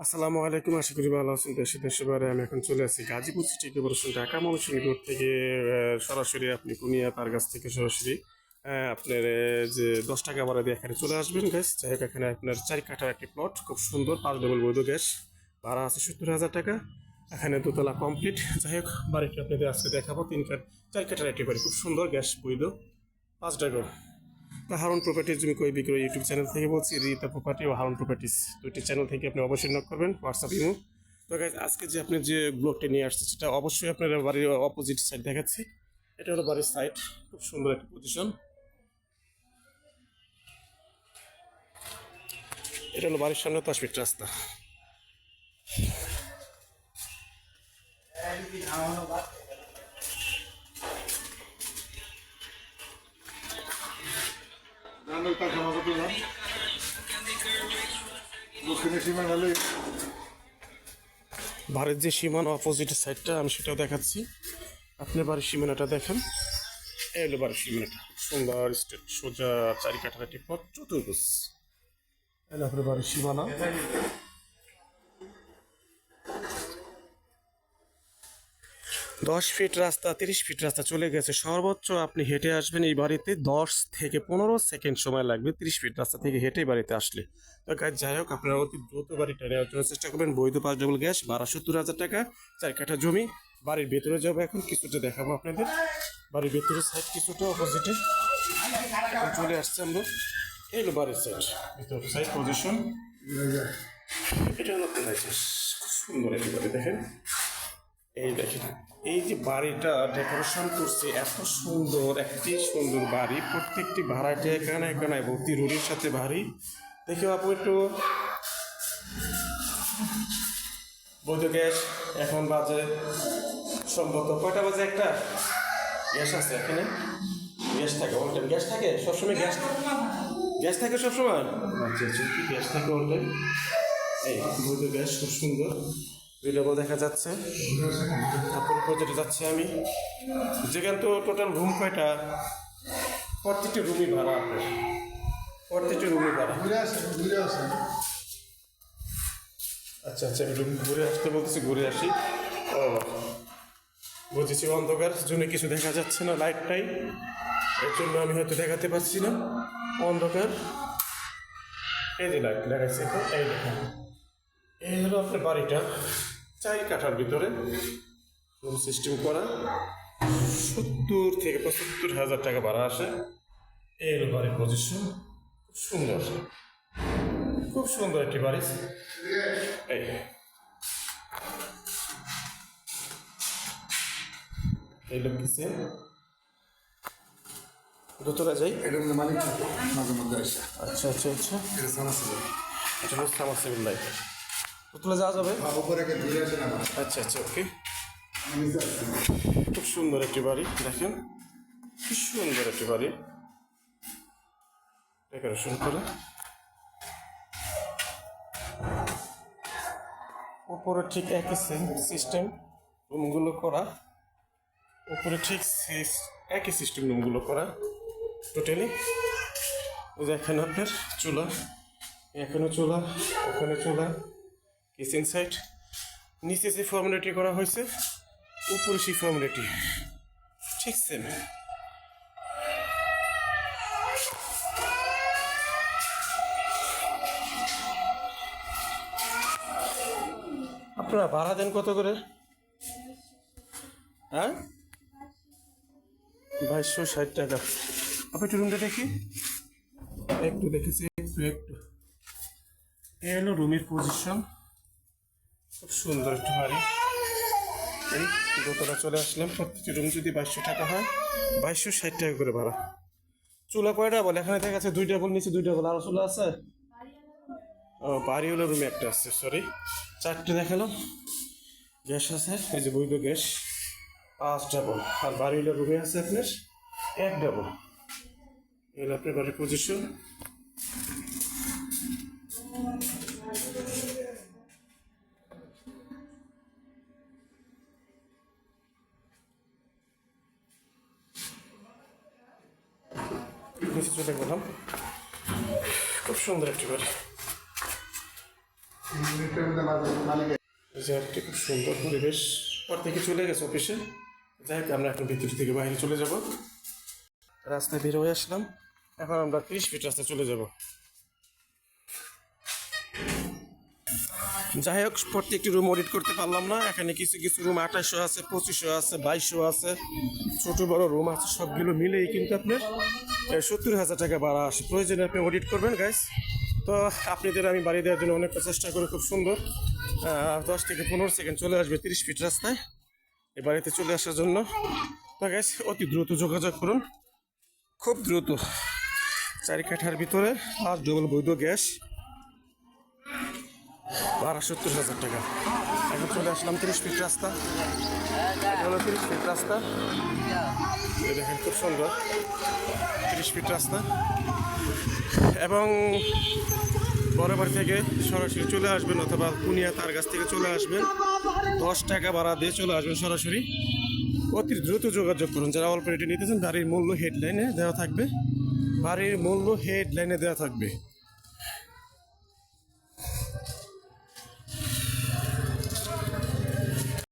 আসসালামু আলাইকুম, আশা করি ভালো আছেন। দেশে বাইরে আমি এখন চলে আসি Gazipur city corporation Dhaka Mymensingh road থেকে সরাসরি আপনি কুনিয়া তার কাছ থেকে সরাসরি আপনার যে 10 টাকা ভাড়া দিয়ে এখানে চলে আসবেন গ্যাস। যাই হোক, এখানে আপনার 4 কাঠার একটি প্লট, খুব সুন্দর 5 ডবল বৈধ গ্যাস। ভাড়া আছে 70,000 টাকা। এখানে দোতলা কমপ্লিট। যাই হোক, বাড়িটি আপনাদের আজকে দেখাবো। 4 কাঠার একটি বাড়ি, খুব সুন্দর গ্যাস বৈধ 5 ডবল। হারুন প্রপার্টিজ জমি ক্রয় বিক্রয় ইউটিউব চ্যানেল থেকে বলছি। রিতা প্রপার্টি ও হারুন প্রপার্টিজ দুইটি চ্যানেল থেকে আপনি অবশ্যই নক করবেন, হোয়াটসঅ্যাপ ইমো। তো গাইজ, আজকে যে আপনি যে ব্লগটি নিয়ে আসছে সেটা অবশ্যই আপনার বাড়ির অপোজিট সাইড দেখাচ্ছি। এটা হলো বাড়ির সাইড, খুব সুন্দর একটা পজিশন। এটা হলো বাড়ির সামনে 10 ফিট রাস্তা। বাড়ির যে সীমানা অপোজিট সাইডটা আমি সেটাও দেখাচ্ছি। আপনি বাড়ির সীমানাটা দেখেন। এই হলো বাড়ির সীমানাটা, সুন্দর স্ট্রেট সোজা 4 কাঠার একটি পথ, চতুর্ভুজ। এই আপনার বাড়ির সীমানা। 10 ফিট রাস্তা, 30 ফিট রাস্তা চলে গেছে। সর্বোচ্চ আপনি হেঁটে আসবেন এই বাড়িতে 10 থেকে 15 সেকেন্ড সময় লাগবে 30 ফিট রাস্তা থেকে হেঁটে বাড়িতে আসলে। তো গাইজ, যাই হোক, আপনারা অতি দ্রুত বাড়িটা নেওয়ার জন্য চেষ্টা করবেন। বৈধ 5 ডবল গ্যাস, ভাড়া 70,000 টাকা, 4 কাঠা জমি। বাড়ির ভেতরে যাবো এখন, কিছুটা দেখাবো আপনাদের। বাড়ির ভেতরে সাইড কিছুটা অপোজিটে চলে আসছে আমরা। এই হলো বাড়ির সাইড, ভিতর সাইড পজিশন। এটা হলো আপনার খুব সুন্দর একটি বাড়ি। দেখেন, এই দেখেন, এই যে বাড়িটা ডেকোরেশন করছে, এত সুন্দর একটি সুন্দর বাড়ি। প্রত্যেকটি ভাড়াটে এখানে এখানে ভর্তি, রুটির সাথে ভারী। দেখি আপু একটু। বৈধ গ্যাস এখন বাজে সম্ভবত কয়টা বাজে, একটা। গ্যাস আছে এখানে, গ্যাস থাকে অল টাইম। গ্যাস থাকে সবসময়, গ্যাস গ্যাস থাকে সবসময়। আচ্ছা আচ্ছা, গ্যাস থাকে অল টাইম। এই বৈধ গ্যাস, খুব সুন্দর ভিডিও দেখা যাচ্ছে। তারপরে প্রজেক্টে যাচ্ছি আমি। যেখান তো টোটাল রুম কয়টা, প্রত্যেকটি রুমই ভাড়া আপনার, প্রত্যেকটি রুমই ভাড়া। আচ্ছা আচ্ছা, রুম ঘুরে আসতে বলতেছি, ঘুরে আসি। ও বুঝেছি, অন্ধকার জন্য কিছু দেখা যাচ্ছে না, লাইটটাই এর জন্য আমি হয়তো দেখাতে পারছি না, অন্ধকার। এই যে লাইট লাগাইছে এখন, এই দেখেন। এই হলো আপনার বাড়িটা, 4 কাঠার ভিতরে রুম সিস্টেম করা। 70 থেকে 75 হাজার টাকা ভাড়া আসে। এই হলো বাড়ির পজিশন, খুব সুন্দর, খুব সুন্দর একটি বাড়ি। এই এই লোক কিসেন দোতলা যাই। আচ্ছা আচ্ছা আচ্ছা, এটা হচ্ছে আমার সিভিল লাইফ। দোতলা যাওয়া যাবে। আচ্ছা আচ্ছা, ওকে। খুব সুন্দর একটি বাড়ি, দেখেন কি সুন্দর একটি বাড়ি, ডেকোরেশন করে। উপরে ঠিক একই সেম সিস্টেম রুমগুলো করা, উপরে ঠিক একই সিস্টেম রুমগুলো করা টোটালি। দেখেন আপনার চুলা, এখানে চুলা, ওখানে চুলা, কিচেন সাইড। নিচে যে ফর্মালিটি করা হয়েছে, উপরে সেই ফর্মালিটি ঠিক সেম। আপনারা ভাড়া দেন কত করে? হ্যাঁ, 2260 টাকা। আপনি একটু রুমটা দেখি, একটু দেখেছি, একটু একটু। এই হলো রুমের পজিশন, খুব সুন্দর একটু বাড়ি। এই দোতলা চলে আসলাম। প্রত্যেকটি রুম যদি 2200 টাকা হয়, 2260 টাকা করে ভাড়া। চুলা কয়টা বলে? এখানে দেখা যাচ্ছে 2 ডাবল, নিচে 2 ডাবল, আরো চুলা আছে। ও, বাড়ি হলো রুমে একটা আছে, সরি 4টে দেখালাম। গ্যাস আছে, এই যে বৈধ গ্যাস 5 ডাবল। আর বাড়ি হলো রুমে আছে আপনার 1 ডাবল। এগুলো আপনার বাড়ির পজিশন। নিচে চলে গেলাম, খুব সুন্দর একটি বাড়ি। এই যে একটি খুব সুন্দর পরিবেশ। পর থেকে চলে গেছে অফিসে, যাই হোক আমরা এখন ভিতর থেকে বাইরে চলে যাব। রাস্তায় বের হয়ে আসলাম, এখন আমরা 30 ফিট রাস্তায় চলে যাব। যাই হোক প্রত্যেকটি রুম অডিট করতে পারলাম না, এখানে কিছু কিছু রুম 2800 আছে, 2500 আছে, 2200 আছে, ছোট বড় রুম আছে, সবগুলো মিলেই কিন্তু আপনার 70,000 টাকা ভাড়া আসে। প্রয়োজনে আপনি অডিট করবেন গাইস। তো আপনাদের আমি বাড়ি দেওয়ার জন্য অনেকটা চেষ্টা করি, খুব সুন্দর 10 থেকে 15 সেকেন্ড চলে আসবে 30 ফিট রাস্তায় এই বাড়িতে চলে আসার জন্য। তো গাইস অতি দ্রুত যোগাযোগ করুন, খুব দ্রুত। 4 কাঠার ভিতরে আর ডবল বৈধ গ্যাস, ভাড়া 70,000 টাকা। এখন চলে আসলাম 30 ফিট রাস্তা, এটা হলো 30 ফিট রাস্তা। এই দেখেন খুব সুন্দর 30 ফিট রাস্তা। এবং বরাবর থেকে সরাসরি চলে আসবেন, অথবা কুনিয়া তার কাছ থেকে চলে আসবেন, 10 টাকা ভাড়া দিয়ে চলে আসবেন সরাসরি। অতি দ্রুত যোগাযোগ করুন। যারা অল্প রেটে নিতেছেন, বাড়ির মূল্য হেডলাইনে দেওয়া থাকবে, বাড়ির মূল্য হেডলাইনে দেওয়া থাকবে।